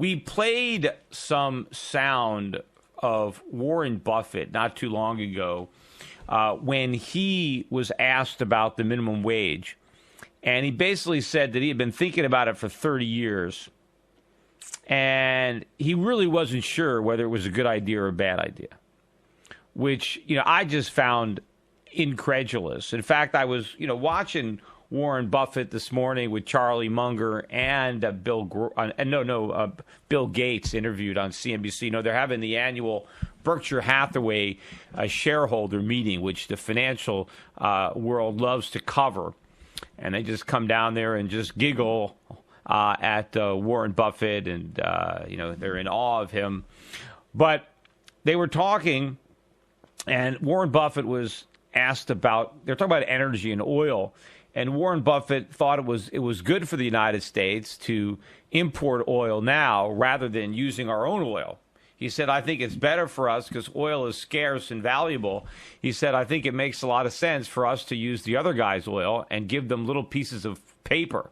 We played some sound of Warren Buffett not too long ago when he was asked about the minimum wage. And he basically said that he had been thinking about it for 30 years. And he really wasn't sure whether it was a good idea or a bad idea, which, I just found incredulous. In fact, I was, watching Warren Buffett this morning with Charlie Munger and Bill Gates interviewed on CNBC. They're having the annual Berkshire Hathaway shareholder meeting, which the financial world loves to cover. And they just come down there and just giggle at Warren Buffett, and, they're in awe of him. But they were talking, and Warren Buffett was asked about, they're talking about energy and oil, and Warren Buffett thought it was good for the United States to import oil now rather than using our own oil. He said, I think it's better for us because oil is scarce and valuable. He said, I think it makes a lot of sense for us to use the other guy's oil and give them little pieces of paper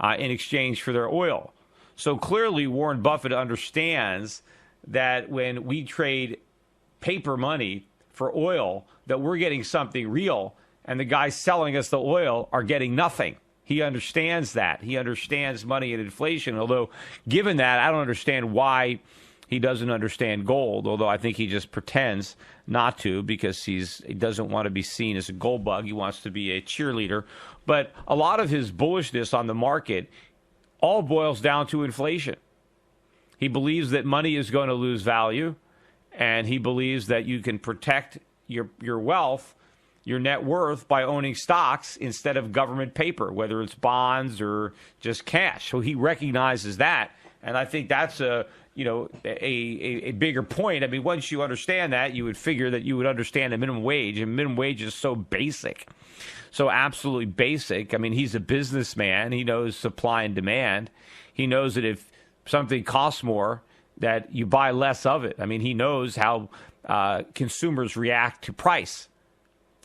in exchange for their oil. So clearly Warren Buffett understands that when we trade paper money for oil, that we're getting something real, and the guys selling us the oil are getting nothing. He understands that. He understands money and inflation, although given that, I don't understand why he doesn't understand gold, although I think he just pretends not to because he doesn't want to be seen as a gold bug. He wants to be a cheerleader. But a lot of his bullishness on the market all boils down to inflation. He believes that money is going to lose value, and he believes that you can protect your wealth, your net worth, by owning stocks instead of government paper, whether it's bonds or just cash. So he recognizes that, and I think that's a bigger point. I mean, once you understand that, you would figure that you would understand the minimum wage, and minimum wage is so basic, so absolutely basic. I mean, he's a businessman. He knows supply and demand. He knows that if something costs more, that you buy less of it. I mean, he knows how consumers react to price.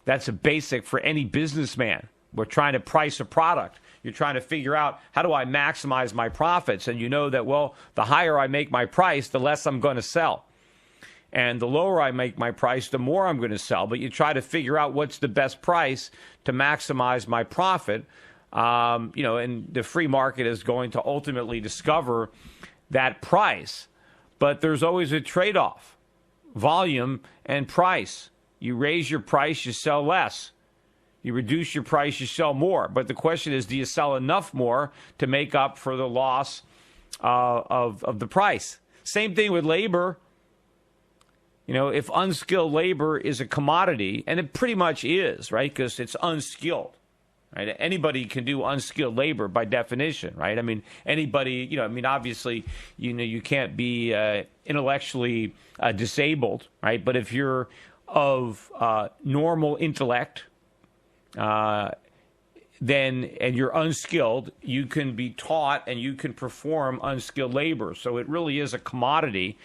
That's a basic for any businessman. We're trying to price a product. You're trying to figure out, how do I maximize my profits? And you know that, well, the higher I make my price, the less I'm going to sell. And the lower I make my price, the more I'm going to sell. But you try to figure out what's the best price to maximize my profit. And the free market is going to ultimately discover that price. But there's always a trade-off, volume and price. You raise your price, you sell less. You reduce your price, you sell more. But the question is, do you sell enough more to make up for the loss of the price? Same thing with labor. If unskilled labor is a commodity, and it pretty much is, right, because it's unskilled, right? Anybody can do unskilled labor by definition, right? I mean, anybody, obviously, you can't be intellectually disabled, right? But if you're of normal intellect, and you're unskilled, you can be taught and you can perform unskilled labor. So it really is a commodity.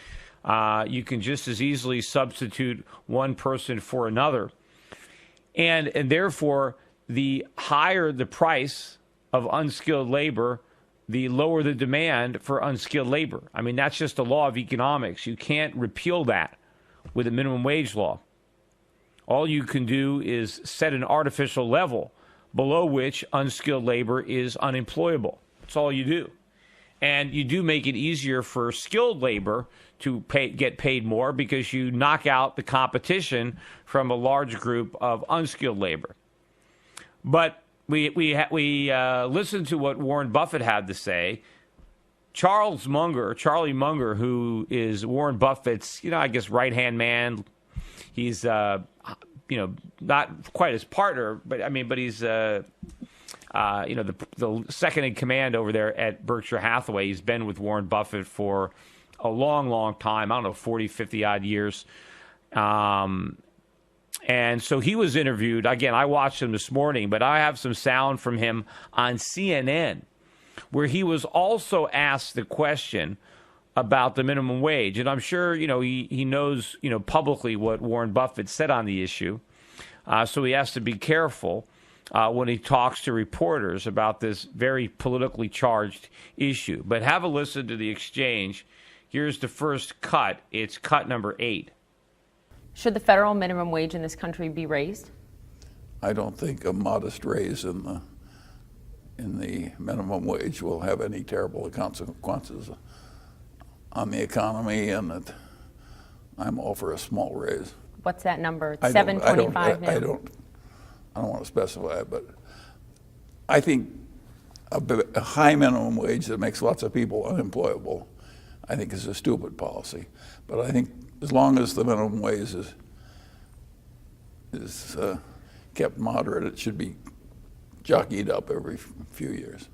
You can just as easily substitute one person for another. And therefore, the higher the price of unskilled labor, the lower the demand for unskilled labor. I mean, that's just a law of economics. You can't repeal that with a minimum wage law. All you can do is set an artificial level below which unskilled labor is unemployable. That's all you do. And you do make it easier for skilled labor to get paid more because you knock out the competition from a large group of unskilled labor. But we listened to what Warren Buffett had to say. Charlie Munger, who is Warren Buffett's, right-hand man. He's, not quite his partner, but he's, the second in command over there at Berkshire Hathaway. He's been with Warren Buffett for a long, long time. I don't know, 40, 50 odd years. And so he was interviewed. Again, I watched him this morning, but I have some sound from him on CNN where he was also asked the question about the minimum wage. And I'm sure, he knows, publicly what Warren Buffett said on the issue. So he has to be careful. when he talks to reporters about this very politically charged issue. But have a listen to the exchange. Here's the first cut. It's cut number 8. Should the federal minimum wage in this country be raised? I don't think a modest raise in the minimum wage will have any terrible consequences on the economy, and that I'm all for a small raise. What's that number? It's $7.25 now. I don't want to specify it, but I think a high minimum wage that makes lots of people unemployable, I think, is a stupid policy. But I think as long as the minimum wage is kept moderate, it should be jockeyed up every few years.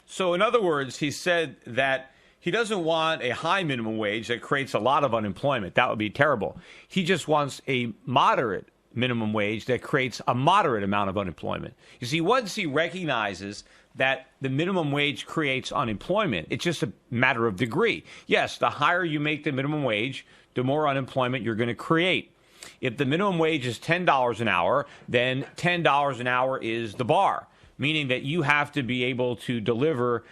So in other words, he said that he doesn't want a high minimum wage that creates a lot of unemployment. That would be terrible. He just wants a moderate minimum wage that creates a moderate amount of unemployment. You see, once he recognizes that the minimum wage creates unemployment, it's just a matter of degree. Yes, the higher you make the minimum wage, the more unemployment you're going to create. If the minimum wage is $10 an hour, then $10 an hour is the bar, meaning that you have to be able to deliver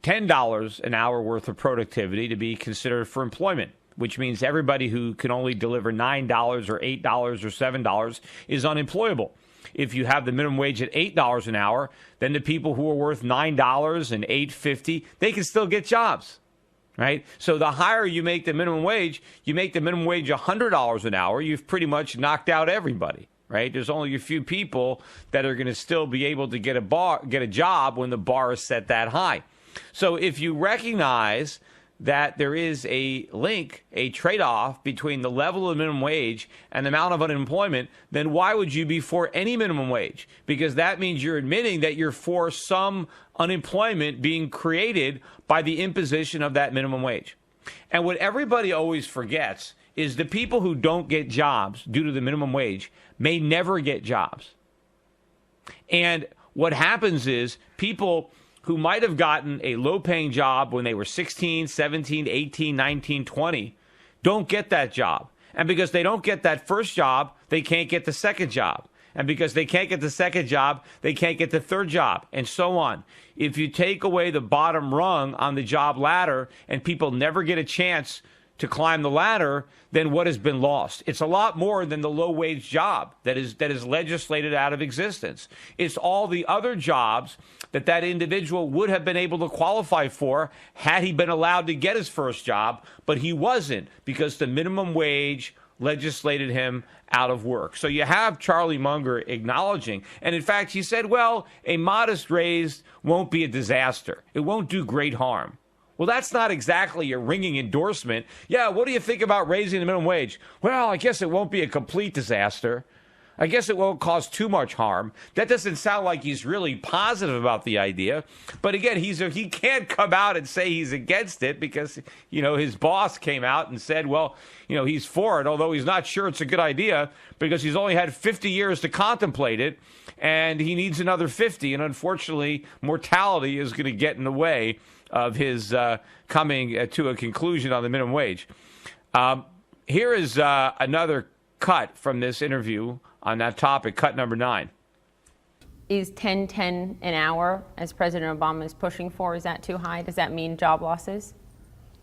$10 an hour worth of productivity to be considered for employment, which means everybody who can only deliver $9 or $8 or $7 is unemployable. If you have the minimum wage at $8 an hour, then the people who are worth $9 and $8.50, they can still get jobs, right? So the higher you make the minimum wage, you make the minimum wage $100 an hour, you've pretty much knocked out everybody, right? There's only a few people that are going to still be able to get a job when the bar is set that high. So if you recognize that there is a link, a trade-off between the level of minimum wage and the amount of unemployment, then why would you be for any minimum wage? Because that means you're admitting that you're for some unemployment being created by the imposition of that minimum wage. And what everybody always forgets is the people who don't get jobs due to the minimum wage may never get jobs. And what happens is people who might have gotten a low-paying job when they were 16, 17, 18, 19, 20, don't get that job. And because they don't get that first job, they can't get the second job. And because they can't get the second job, they can't get the third job, and so on. If you take away the bottom rung on the job ladder and people never get a chance to climb the ladder, then what has been lost? It's a lot more than the low-wage job that is legislated out of existence. It's all the other jobs that individual would have been able to qualify for had he been allowed to get his first job, but he wasn't because the minimum wage legislated him out of work. So you have Charlie Munger acknowledging, and in fact, he said, well, a modest raise won't be a disaster. It won't do great harm. Well, that's not exactly a ringing endorsement. Yeah, what do you think about raising the minimum wage? Well, I guess it won't be a complete disaster. I guess it won't cause too much harm. That doesn't sound like he's really positive about the idea. But again, he can't come out and say he's against it because, his boss came out and said, well, he's for it, although he's not sure it's a good idea because he's only had 50 years to contemplate it and he needs another 50. And unfortunately, mortality is going to get in the way of his coming to a conclusion on the minimum wage. Here is another cut from this interview on that topic, cut number 9. Is $10.10 an hour, as President Obama is pushing for, is that too high? Does that mean job losses?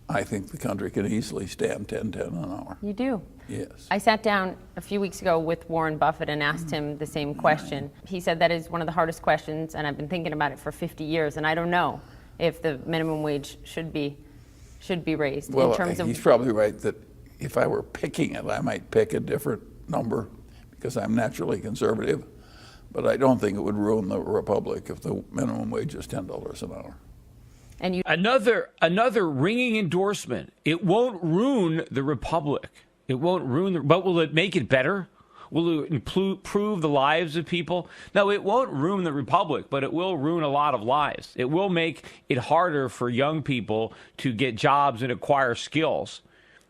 I think the country can easily stand $10.10 an hour. You do? Yes. I sat down a few weeks ago with Warren Buffett and asked him the same question. He said that is one of the hardest questions, and I've been thinking about it for 50 years, and I don't know if the minimum wage should be raised. Well, in terms of he's probably right that if I were picking it, I might pick a different number because I'm naturally conservative, but I don't think it would ruin the republic if the minimum wage is $10 an hour. And another ringing endorsement. It won't ruin the republic. It won't ruin but will it make it better? Will it improve the lives of people? No, it won't ruin the republic, but it will ruin a lot of lives. It will make it harder for young people to get jobs and acquire skills.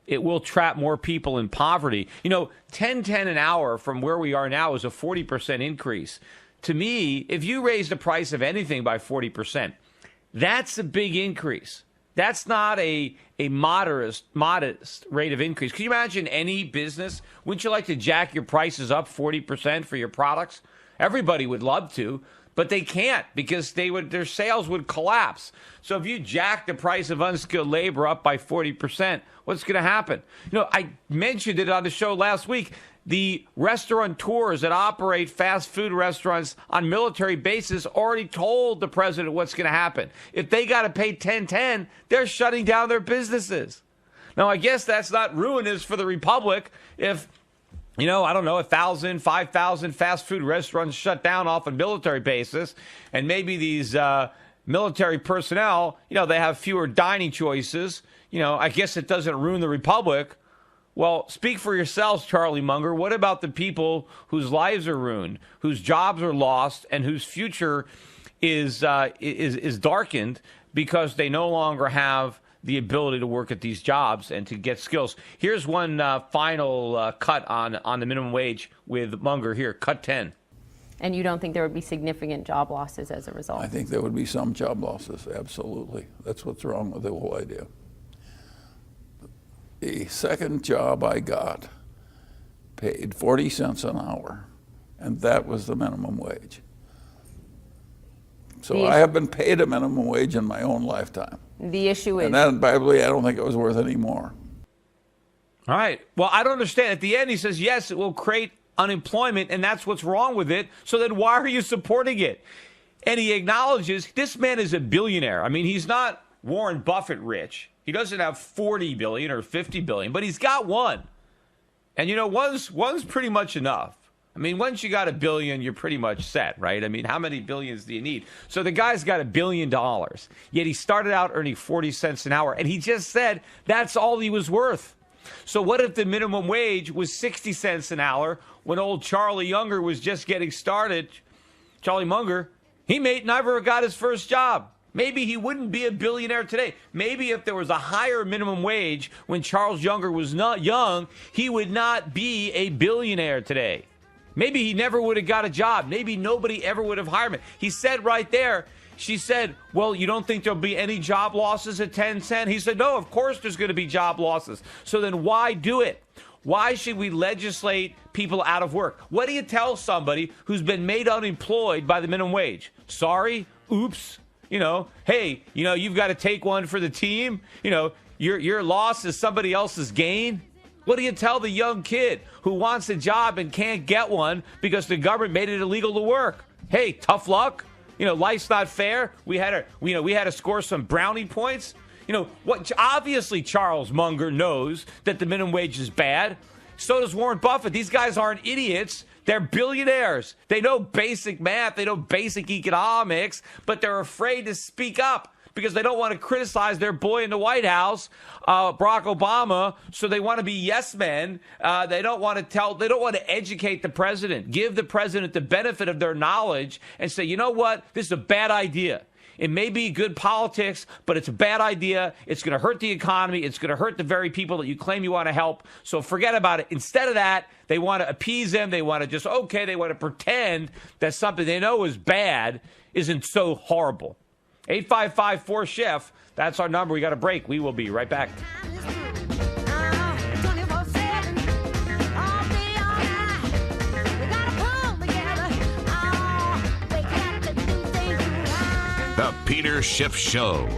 It will trap more people in poverty. $10.10 an hour from where we are now is a 40% increase. To me, if you raise the price of anything by 40%, that's a big increase. That's not a modest rate of increase. Can you imagine any business? Wouldn't you like to jack your prices up 40% for your products? Everybody would love to, but they can't because their sales would collapse. So if you jack the price of unskilled labor up by 40%, what's going to happen? I mentioned it on the show last week. The restaurateurs that operate fast food restaurants on military bases already told the president what's going to happen. If they got to pay 1010, they're shutting down their businesses. Now, I guess that's not ruinous for the republic if, I don't know, 1,000, 5,000 fast food restaurants shut down off a military basis, and maybe these military personnel, they have fewer dining choices. I guess it doesn't ruin the republic. Well, speak for yourselves, Charlie Munger. What about the people whose lives are ruined, whose jobs are lost, and whose future is darkened because they no longer have the ability to work at these jobs and to get skills? Here's one final cut on the minimum wage with Munger here, cut 10. And you don't think there would be significant job losses as a result? I think there would be some job losses, absolutely. That's what's wrong with the whole idea. The second job I got paid 40 cents an hour, and that was the minimum wage. So I have been paid a minimum wage in my own lifetime. The issue is... And that, by the way, I don't think it was worth any more. All right. Well, I don't understand. At the end, he says, yes, it will create unemployment, and that's what's wrong with it. So then why are you supporting it? And he acknowledges this man is a billionaire. I mean, he's not Warren Buffett rich. He doesn't have 40 billion or 50 billion, but he's got one. And, one's pretty much enough. I mean, once you got $1 billion, you're pretty much set, right? I mean, how many billions do you need? So the guy's got $1 billion, yet he started out earning 40 cents an hour, and he just said that's all he was worth. So what if the minimum wage was 60 cents an hour when old Charlie Munger was just getting started? Charlie Munger, he never got his first job. Maybe he wouldn't be a billionaire today. Maybe if there was a higher minimum wage when Charles Munger was not young, he would not be a billionaire today. Maybe he never would have got a job. Maybe nobody ever would have hired him. He said right there, she said, well, you don't think there'll be any job losses at 10 cents? He said, no, of course there's going to be job losses. So then why do it? Why should we legislate people out of work? What do you tell somebody who's been made unemployed by the minimum wage? Sorry, oops. Hey, you've got to take one for the team. Your loss is somebody else's gain. What do you tell the young kid who wants a job and can't get one because the government made it illegal to work? Hey, tough luck. Life's not fair. We had to score some brownie points. Obviously Charles Munger knows that the minimum wage is bad. So does Warren Buffett. These guys aren't idiots. They're billionaires. They know basic math. They know basic economics, but they're afraid to speak up because they don't want to criticize their boy in the White House, Barack Obama. So they want to be yes men. They don't want to educate the president, give the president the benefit of their knowledge and say, you know what? This is a bad idea. It may be good politics, but it's a bad idea. It's going to hurt the economy. It's going to hurt the very people that you claim you want to help. So forget about it. Instead of that, they want to appease them. They want to they want to pretend that something they know is bad isn't so horrible. 855-4-SCHIFF. That's our number. We got a break. We will be right back. The Peter Schiff Show.